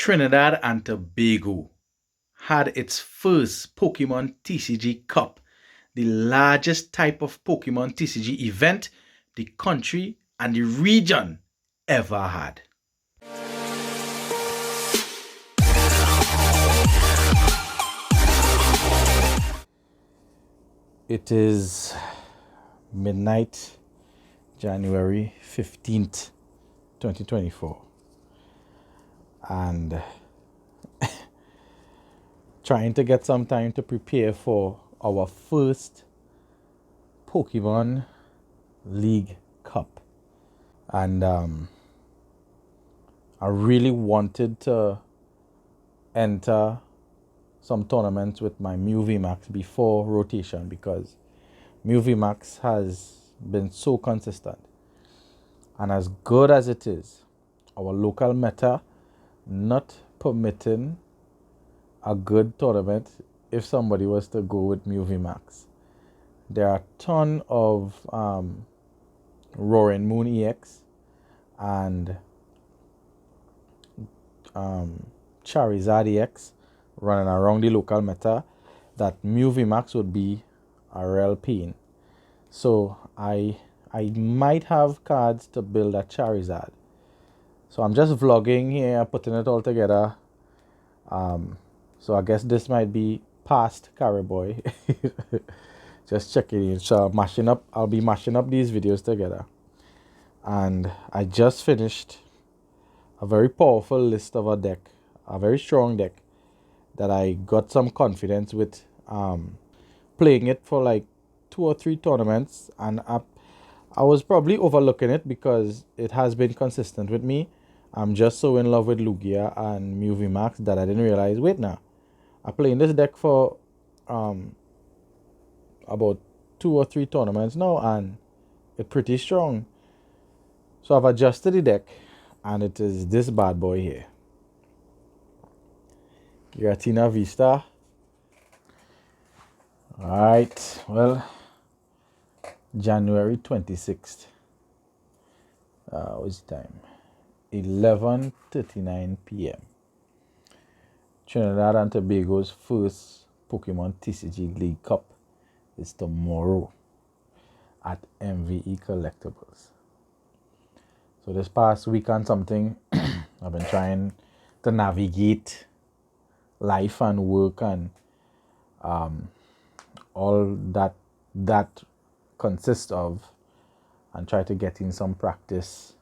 Trinidad and Tobago had its first Pokemon TCG Cup, the largest type of Pokemon TCG event the country and the region ever had. It is midnight, January 15th, 2024. And trying to get some time to prepare for our first Pokemon League Cup. And I really wanted to enter some tournaments with my MVE Max before rotation because MVE Max has been so consistent. And as good as it is, our local meta not permitting a good tournament if somebody was to go with MVE Max. There are a ton of Roaring Moon EX and Charizard EX running around the local meta that MVE Max would be a real pain. So I might have cards to build a Charizard. So I'm just vlogging here, putting it all together. So I guess this might be past Carib Boy. Just checking in. So I'll be mashing up these videos together. And I just finished a very powerful list of a deck, a very strong deck that I got some confidence with playing it for like 2 or 3 tournaments, and I was probably overlooking it because it has been consistent with me. I'm just so in love with Lugia and MVE Max that I didn't realize, wait now, I'm playing this deck for about 2 or 3 tournaments now and it's pretty strong. So I've adjusted the deck and it is this bad boy here. Giratina Vista. Alright, well, January 26th. What's the time? 11:39 p.m. Trinidad and Tobago's first Pokemon TCG League Cup is tomorrow at MVE Collectibles. So this past week and something, I've been trying to navigate life and work and all that consists of, and try to get in some practice,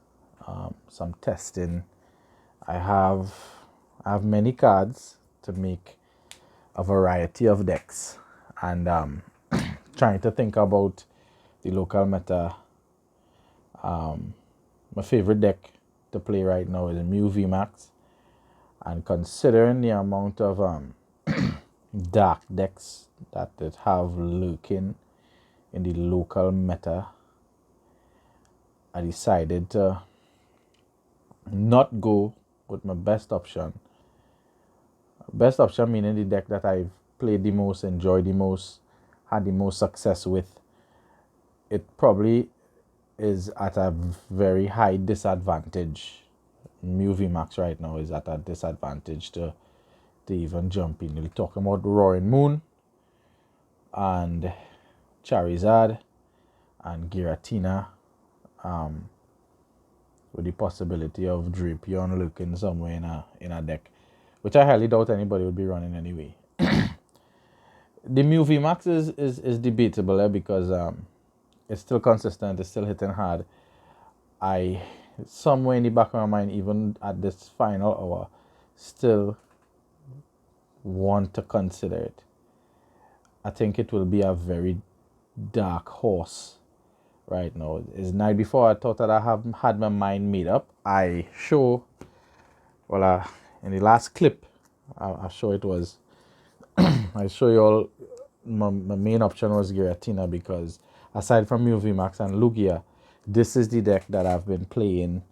some testing. I have many cards to make a variety of decks, and trying to think about the local meta. My favorite deck to play right now is MVE Max, and considering the amount of dark decks that it have lurking in the local meta, I decided to not go with my best option. Best option meaning the deck that I've played the most, enjoyed the most, had the most success with. It probably is at a very high disadvantage. MVE Max right now is at a disadvantage to even jump in. We're talking about Roaring Moon and Charizard and Giratina, with the possibility of Drapion lurking somewhere in a deck, which I highly doubt anybody would be running anyway. The MVE Max is debatable because it's still consistent, it's still hitting hard. I, somewhere in the back of my mind, even at this final hour, still want to consider it. I think it will be a very dark horse right now. It's night before I thought that I have had my mind made up. In the last clip, I show it was, I show you all, my main option was Giratina because aside from MVE Max and Lugia, this is the deck that I've been playing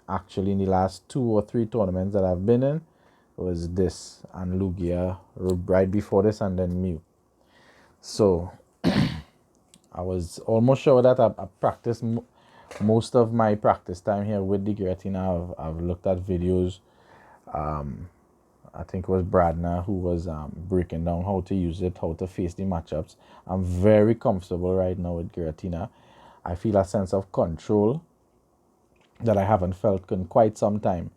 actually in the last 2 or 3 tournaments that I've been in. It was this and Lugia right before this, and then Mew. So I was almost sure that I practiced Most of my practice time here with the Giratina, I've looked at videos. I think it was Bradner who was breaking down how to use it, how to face the matchups. I'm very comfortable right now with Giratina. I feel a sense of control that I haven't felt in quite some time.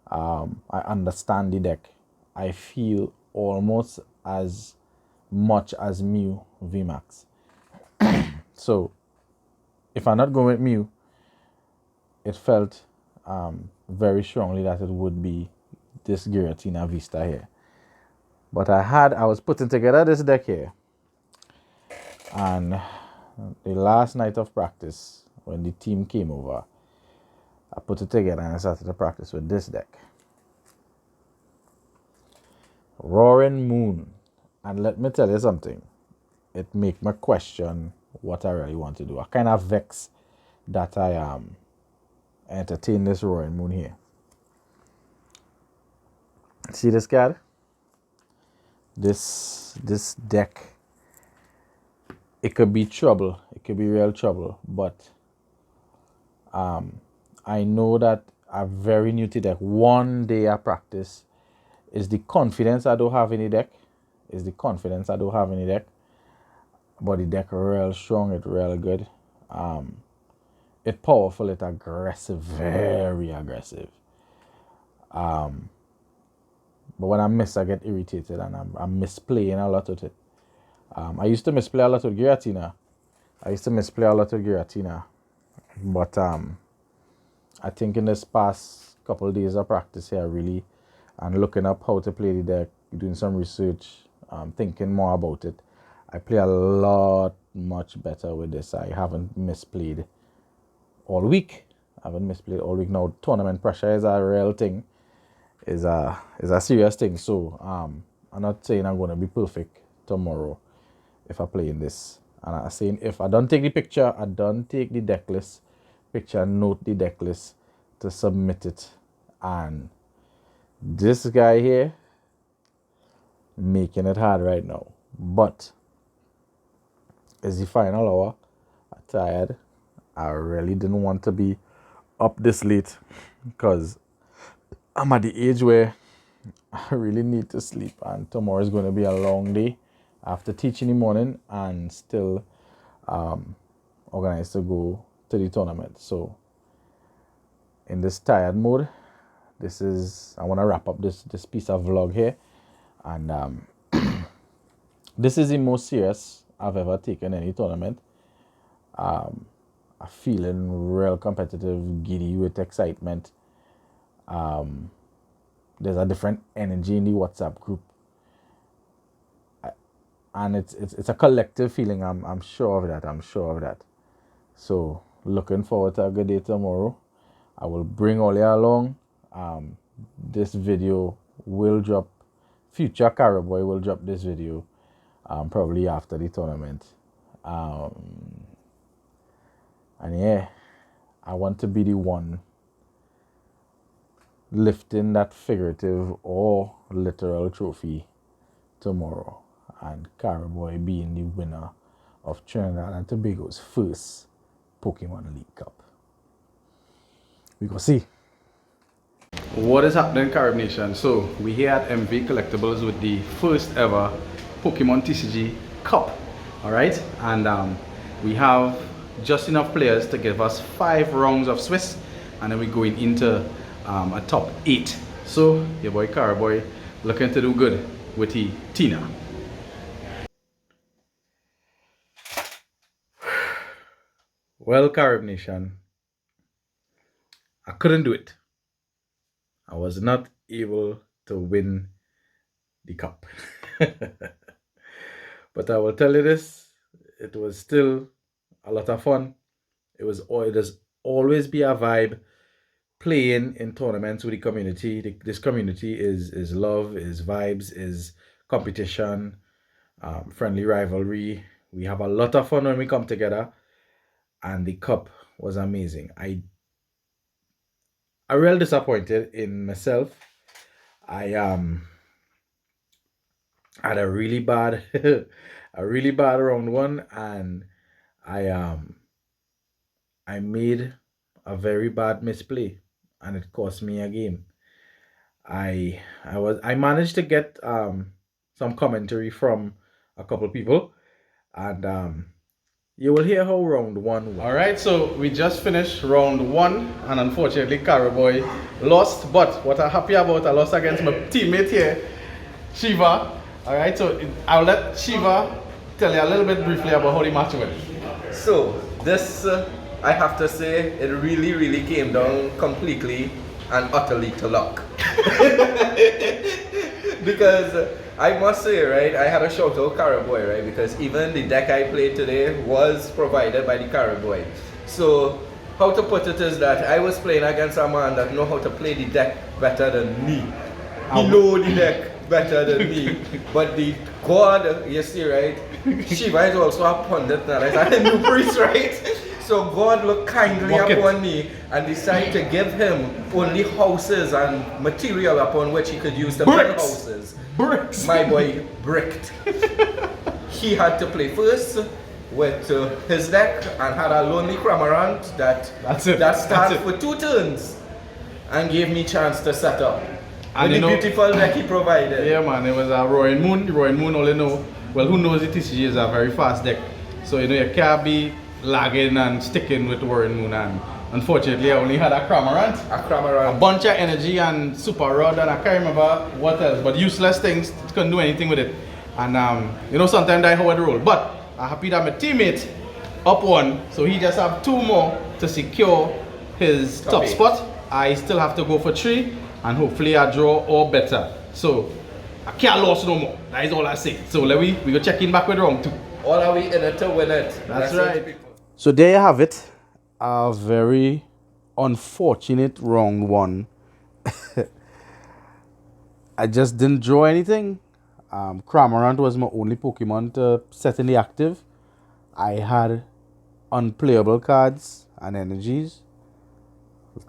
I understand the deck. I feel almost as much as Mew VMAX. So if I'm not going with Mew, it felt very strongly that it would be this Giratina Vista here. But I was putting together this deck here, and the last night of practice, when the team came over, I put it together and I started to practice with this deck. Roaring Moon. And let me tell you something. It make me question what I really want to do. I kind of vex that I entertain this Roaring Moon here. See this card? This deck, it could be trouble. It could be real trouble. But I know that I'm very new to deck. One day I practice is the confidence I don't have in the deck. But the deck real strong, it real good. It powerful, it aggressive, very aggressive. But when I miss, I get irritated and I'm misplaying a lot with it. I used to misplay a lot with Giratina. But I think in this past couple of days of practice here, really, and looking up how to play the deck, doing some research, thinking more about it, I play a lot much better with this. I haven't misplayed all week. Now. Tournament pressure is a real thing. Is a serious thing. So I'm not saying I'm gonna be perfect tomorrow if I play in this. And I'm saying if I don't take the picture, I don't take the deck list picture, note the deck list to submit it. And this guy here making it hard right now. But it's the final hour. I'm tired. I really didn't want to be up this late because I'm at the age where I really need to sleep, and tomorrow is going to be a long day after teaching in the morning and still organized to go to the tournament. So in this tired mode, I want to wrap up this piece of vlog here, and this is the most serious I've ever taken any tournament. I'm feeling real competitive, giddy with excitement. There's a different energy in the WhatsApp group, and it's a collective feeling. I'm sure of that. So looking forward to a good day tomorrow. I will bring all you along. This video will drop. Future Carib Boy will drop this video probably after the tournament. And yeah, I want to be the one lifting that figurative or literal trophy tomorrow, and Carib Boy being the winner of Trinidad and Tobago's first Pokemon League Cup. We go see. What is happening, Carib Nation? So we here at MVE Collectibles with the first ever Pokemon TCG Cup. Alright, and we have just enough players to give us 5 rounds of Swiss, and then we're going into a top 8. So your boy Carib Boy looking to do good with the Tina. Well, Carib Nation, I couldn't do it. I was not able to win the cup. But I will tell you this, it was still a lot of fun. It does always be a vibe playing in tournaments with the community. This community is love, is vibes, is competition, friendly rivalry. We have a lot of fun when we come together, and the cup was amazing. I'm real disappointed in myself. I had a really bad round one, and I I made a very bad misplay and it cost me a game. I managed to get some commentary from a couple people, and you will hear how round one went. All right, so we just finished round one, and unfortunately, Carib Boy lost. But what I'm happy about, I lost against my teammate here, Shiva. All right, so I'll let Shiva tell you a little bit briefly about how the match went. So this, I have to say, it really came down completely and utterly to luck. Because I must say, right, I had a shout out Carib Boy, right, because even the deck I played today was provided by the Carib Boy. So how to put it is that I was playing against a man that know how to play the deck better than me. He know the deck better than me. But the God, you see, right, Shiva is also a pundit now, right? I'm a new priest, right? So God looked kindly upon me and decided to give him only houses and material upon which he could use to build houses. Bricks! My boy bricked. He had to play first with his deck and had a lonely Cramorant that started for 2 turns and gave me chance to set up. And the beautiful deck he provided. Yeah, man, it was a Roaring Moon. The Roaring Moon only know, well, who knows the TCG is a very fast deck. So, you know, you can't be lagging and sticking with Roaring Moon. And unfortunately, I only had a Cramorant. A bunch of energy and Super Rod, and I can't remember what else. But useless things, couldn't do anything with it. And, you know, sometimes that's how it roll. But I'm happy that my teammate up 1, so he just have 2 more to secure his top spot. I still have to go for 3. And hopefully I draw or better. So I can't lose no more. That is all I say. So we go check in back with round 2. All are we in it to win it. That's right. So there you have it. A very unfortunate round 1. I just didn't draw anything. Cramorant was my only Pokemon to set in the active. I had unplayable cards and energies.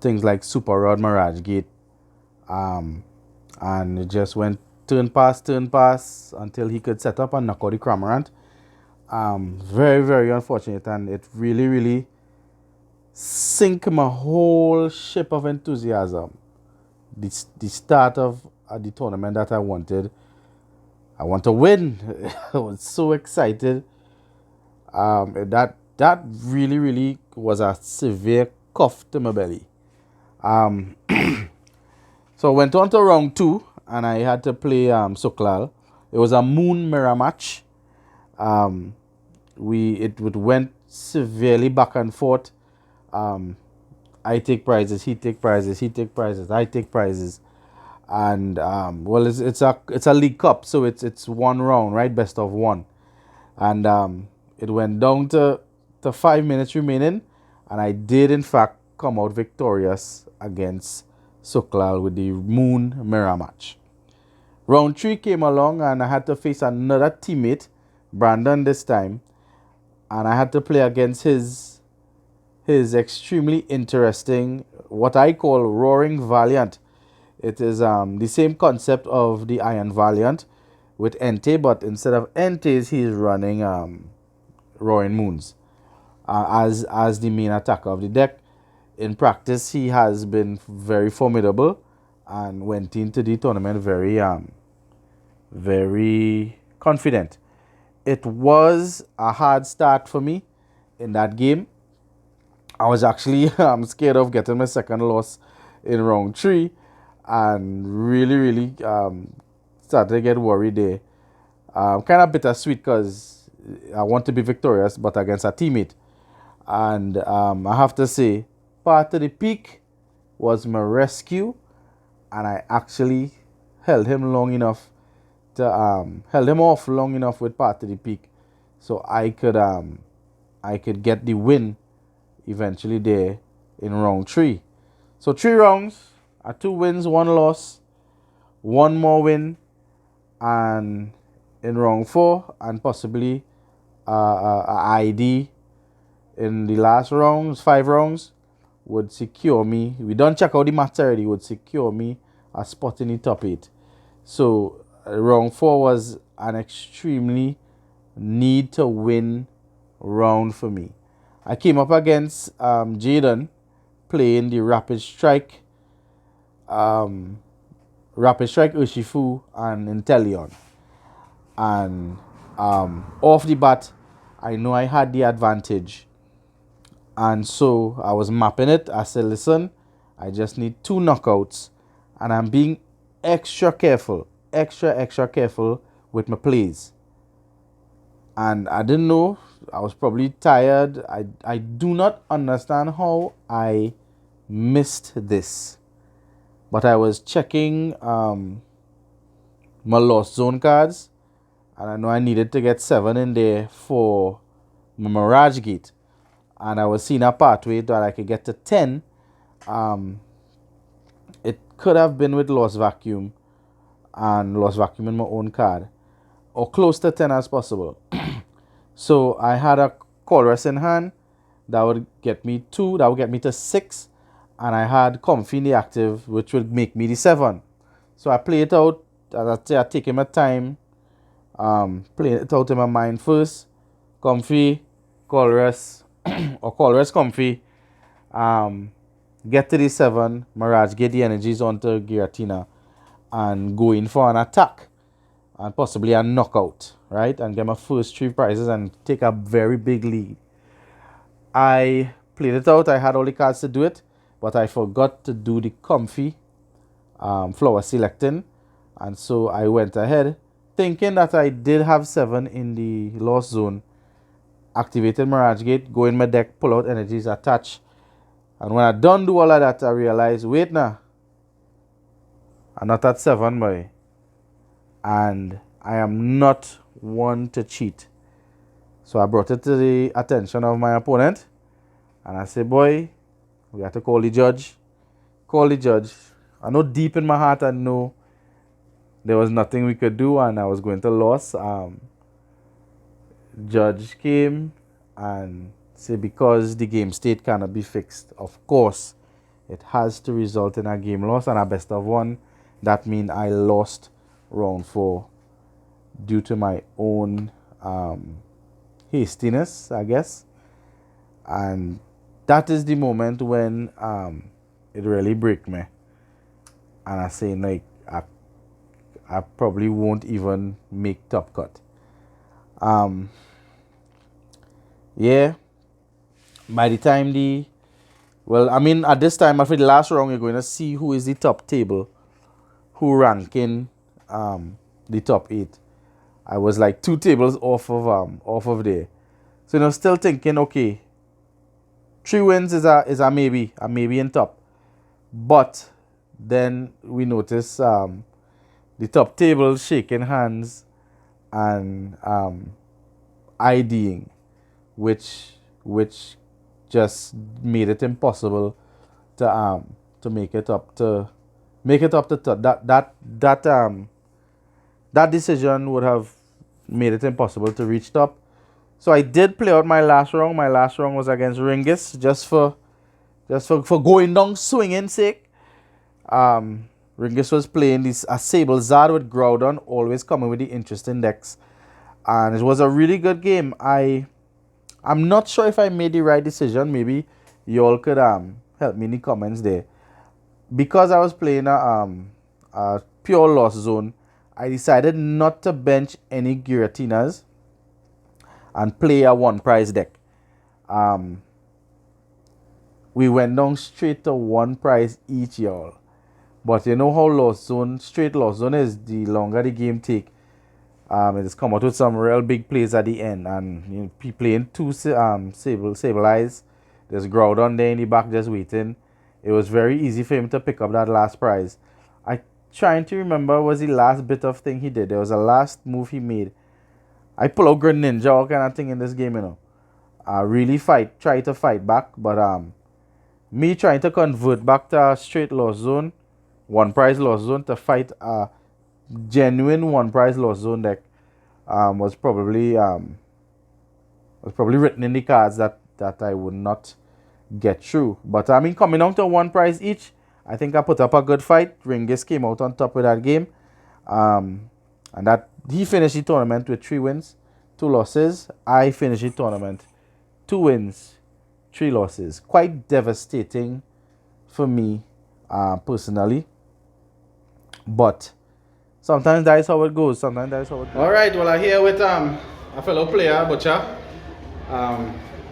Things like Super Rod, Mirage Gate. And it just went turn pass until he could set up and knock out the Cramorant. Very unfortunate, and it really sink my whole ship of enthusiasm. The start of the tournament that I wanted. I want to win. I was so excited. That really was a severe cuff to my belly. So I went on to round 2, and I had to play Suklal. It was a moon mirror match. It went severely back and forth. I take prizes, he take prizes, he take prizes, I take prizes, and well, it's a league cup, so it's 1 round, right, best of 1, and it went down to 5 minutes remaining, and I did in fact come out victorious against Suklal with the moon mirror match. Round 3 came along, and I had to face another teammate, Brandon this time, and I had to play against his extremely interesting, what I call Roaring Valiant. It is the same concept of the Iron Valiant with Entei, but instead of Enteis, he's running Roaring Moons as the main attacker of the deck. In practice, he has been very formidable and went into the tournament very confident. It was a hard start for me in that game. I was actually scared of getting my second loss in round 3, and really started to get worried there. Kind of bittersweet because I want to be victorious, but against a teammate. And I have to say, part of the peak was my rescue, and I actually held him long enough to held him off long enough with part of the peak, so I could get the win eventually there in round 3. So 3 rounds, 2 wins, 1 loss, 1 more win, and in round 4, and possibly a ID in the last rounds, 5 rounds, would secure me. We don't check out the match already. Would secure me a spot in the top 8. So round 4 was an extremely need to win round for me. I came up against Jaden playing the um, Rapid Strike Urshifu and Intellion. And off the bat, I know I had the advantage. And so I was mapping it. I said, listen, I just need 2 knockouts. And I'm being extra careful, extra careful with my plays. And I didn't know. I was probably tired. I do not understand how I missed this. But I was checking my lost zone cards. And I know I needed to get 7 in there for my Mirage Gate. And I was seeing a pathway that I could get to 10. It could have been with Lost Vacuum and Lost Vacuum in my own card, or close to 10 as possible. So I had a Chorus in hand that would get me 2, that would get me to 6, and I had Comfy in the active, which would make me the 7. So I play it out, as I say, I taking my time, playing it out in my mind first. Comfy, Chorus, or Chorus Comfy, get to the 7, Mirage, get the energies onto Giratina, and go in for an attack and possibly a knockout, right? And get my first 3 prizes and take a very big lead. I played it out. I had all the cards to do it, but I forgot to do the Comfy flower selecting. And so I went ahead thinking that I did have 7 in the lost zone. Activated Mirage Gate, go in my deck, pull out energies, attach. And when I done do all of that, I realized, wait now, I'm not at 7, boy. And I am not one to cheat. So I brought it to the attention of my opponent. And I said, boy, we have to call the judge. Call the judge. I know deep in my heart I know there was nothing we could do and I was going to lose. Judge came and said because the game state cannot be fixed, of course, it has to result in a game loss and a best of 1. That means I lost round 4 due to my own hastiness, I guess. And that is the moment when it really break me. And I say, like, I probably won't even make top cut. Yeah. By the time at this time, after the last round, you're going to see who is the top table, who ranking the top 8. I was like 2 tables off of there. So still thinking, okay, 3 wins is a maybe in top. But then we notice the top table shaking hands and IDing, which just made it impossible to make it up to top. That decision would have made it impossible to reach top. So I did play out my last round. My last round was against Ringis, just for going down swinging sake. Ringis was playing a Sable Zard with Groudon, always coming with the interesting decks. And it was a really good game. I'm not sure if I made the right decision. Maybe you all could help me in the comments there. Because I was playing a pure lost zone, I decided not to bench any Giratinas and play a 1 prize deck. We went down straight to 1 prize each, y'all. But you know how straight lost zone is, the longer the game take. It has come out with some real big plays at the end. And playing 2 Sable Eyes. There's Groudon there in the back just waiting. It was very easy for him to pick up that last prize. I trying to remember was the last bit of thing he did. There was a last move he made. I pull out Greninja, all kind of thing in this game, I really try to fight back. But me trying to convert back to a straight lost zone, 1 prize lost zone, to fight a genuine 1 prize lost zone deck was probably written in the cards that I would not get through. But coming down to 1 prize each, I think I put up a good fight. Ringis came out on top of that game. And that he finished the tournament with 3 wins, 2 losses. I finished the tournament 2 wins, 3 losses. Quite devastating for me personally. But sometimes that is how it goes. Sometimes that is how it goes. All right, well, I'm here with a fellow player, Butcher.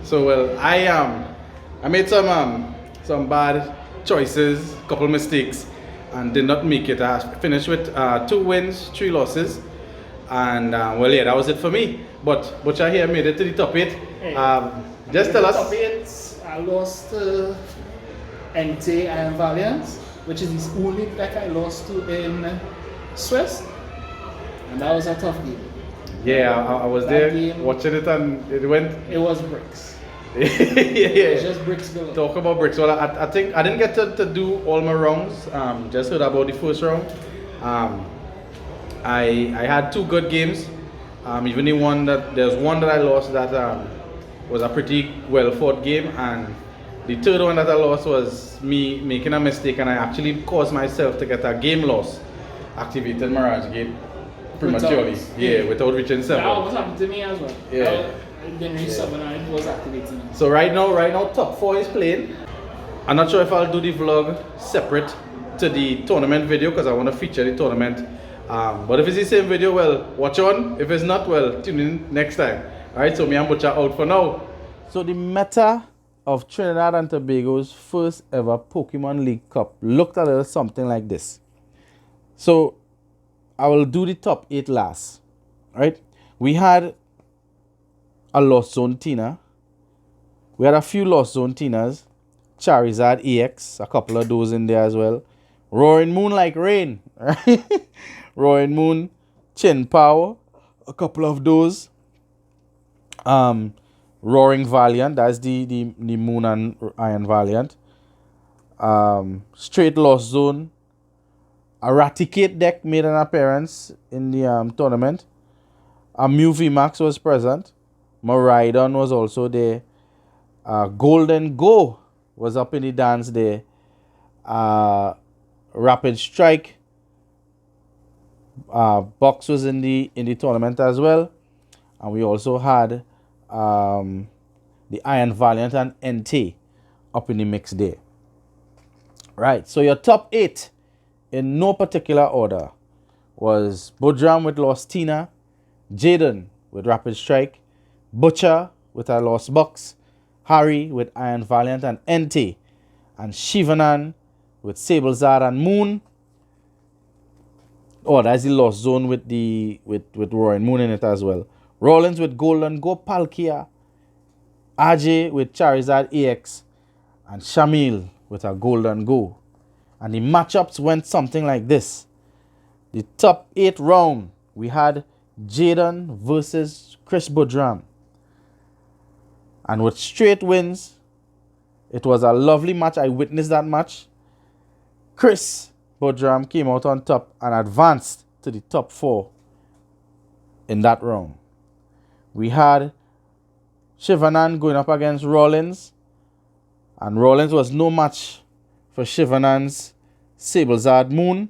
So, well, I made some bad choices, couple mistakes, and did not make it. I finished with 2 wins, 3 losses, and well, yeah, that was it for me. But Butcher here made it to the top 8. Just tell us. Top 8, I lost to NT and Valiant, which is the only deck I lost to in Swiss, and that was a tough game. Yeah, I was That there game- watching it, and it went. It was bricks. Yeah. It was just bricks galore. Talk about bricks. Well, I think I didn't get to do all my rounds. Just heard about the first round. I had 2 good games. Even there's one that I lost that was a pretty well fought game, and the third one that I lost was me making a mistake, and I actually caused myself to get a game loss. Activated Mirage Gate prematurely. Yeah, without reaching 7. That almost happened to me as well. Yeah. I didn't reach 7 and it was activating. So right now top 4 is playing. I'm not sure if I'll do the vlog separate to the tournament video because I want to feature the tournament. But if it's the same video, well, watch on. If it's not, well, tune in next time. Alright, so me and Butcher out for now. So the meta of Trinidad and Tobago's first ever Pokemon League Cup looked a little something like this. So I will do the top 8 last. Right? We had a Lost Zone Tina. We had a few Lost Zone Tinas. Charizard EX, a couple of those in there as well. Roaring Moon like rain. Right? Roaring Moon, Chin Power, a couple of those. Roaring Valiant, that's the Moon and Iron Valiant. Straight Lost Zone. Eradicate deck made an appearance in the tournament. A MVE Max was present. Maridon was also there. Golden Go was up in the dance there. Rapid Strike box was in the tournament as well. And we also had the Iron Valiant and NT up in the mix there. Right, so your top 8 in no particular order was Budram with Lost Tina, Jaden with Rapid Strike, Butcher with a Lost Box, Harry with Iron Valiant and NT, and Shivanan with Sablezard and Moon. Oh, that's the Lost Zone with Roaring Moon in it as well. Rollins with Golden Go Palkia, RJ with Charizard EX, and Shamil with a Golden Go. And the matchups went something like this. The top 8 round, we had Jaden versus Chris Budram. And with straight wins, it was a lovely match. I witnessed that match. Chris Budram came out on top and advanced to the top 4 in that round. We had Shivanan going up against Rollins. And Rollins was no match for Shivanan's Sablezard Moon.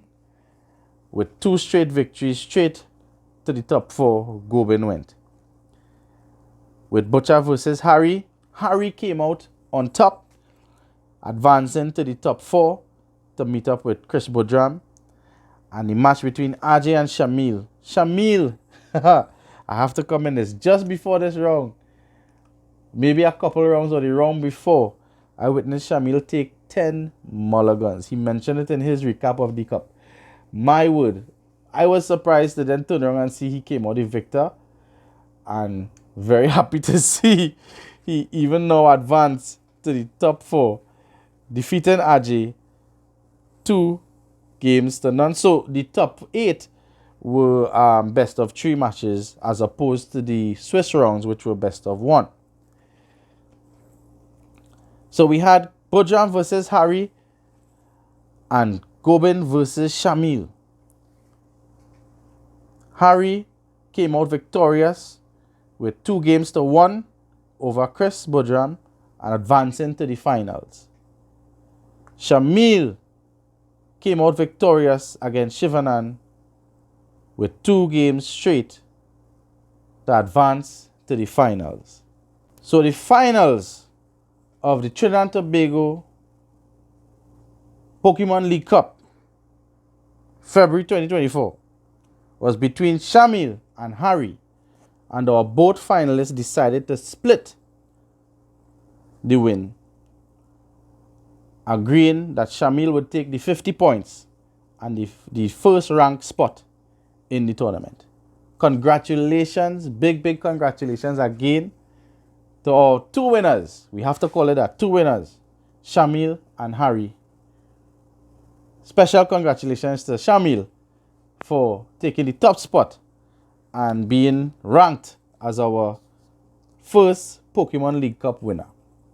With 2 straight victories, straight to the top 4, Gobin went. With Butcher versus Harry, Harry came out on top, advancing to the top 4 to meet up with Chris Budram. And the match between RJ and Shamil. Shamil, I have to comment this, just before this round, maybe a couple rounds or the round before, I witnessed Shamil take 10 mulligans. He mentioned it in his recap of the cup. My word, I was surprised to then turn around and see he came out the victor. And very happy to see he even now advanced to the top 4, defeating RJ 2 games to none. So the top 8 were best of 3 matches as opposed to the Swiss rounds, which were best of 1. So we had Budram versus Harry and Gobin versus Shamil. Harry came out victorious with 2 games to 1 over Chris Budram and advancing to the finals. Shamil came out victorious against Shivanan with 2 games straight to advance to the finals. So the finals of the Trinidad and Tobago Pokemon League Cup, February 2024, was between Shamil and Harry, and our both finalists decided to split the win, agreeing that Shamil would take the 50 points and the first ranked spot in the tournament. Congratulations, big congratulations again to our two winners. We have to call it that, two winners, Shamil and Harry. Special congratulations to Shamil for taking the top spot and being ranked as our first Pokemon League Cup winner.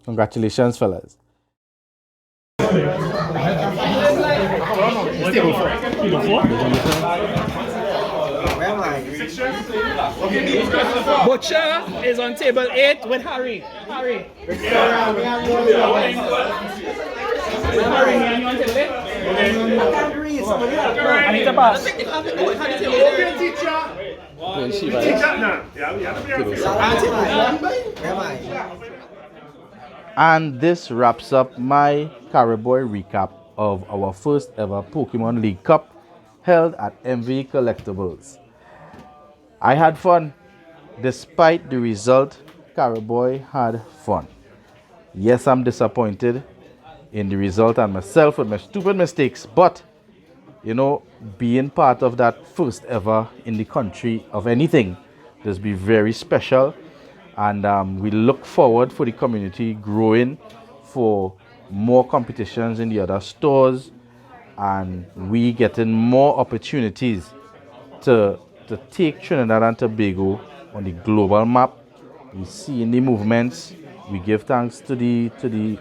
Congratulations, fellas. Butcher is on table 8 with Harry. Harry, you on table 8? I need to pass. And this wraps up my Carib Boy recap of our first ever Pokemon League Cup held at MVE Collectibles. I had fun. Despite the result, Carib Boy had fun. Yes, I'm disappointed in the result and myself with my stupid mistakes, but you know, being part of that first ever in the country of anything, this be very special, and we look forward for the community growing, for more competitions in the other stores, and we getting more opportunities to take Trinidad and Tobago on the global map. We see in the movements. We give thanks to the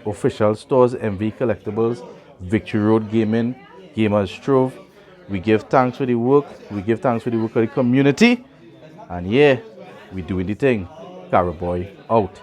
official stores, MVE Collectibles, Victory Road Gaming, Gamers Trove. We give thanks for the work. We give thanks for the work of the community. And yeah, we doing the thing. Carib Boy out.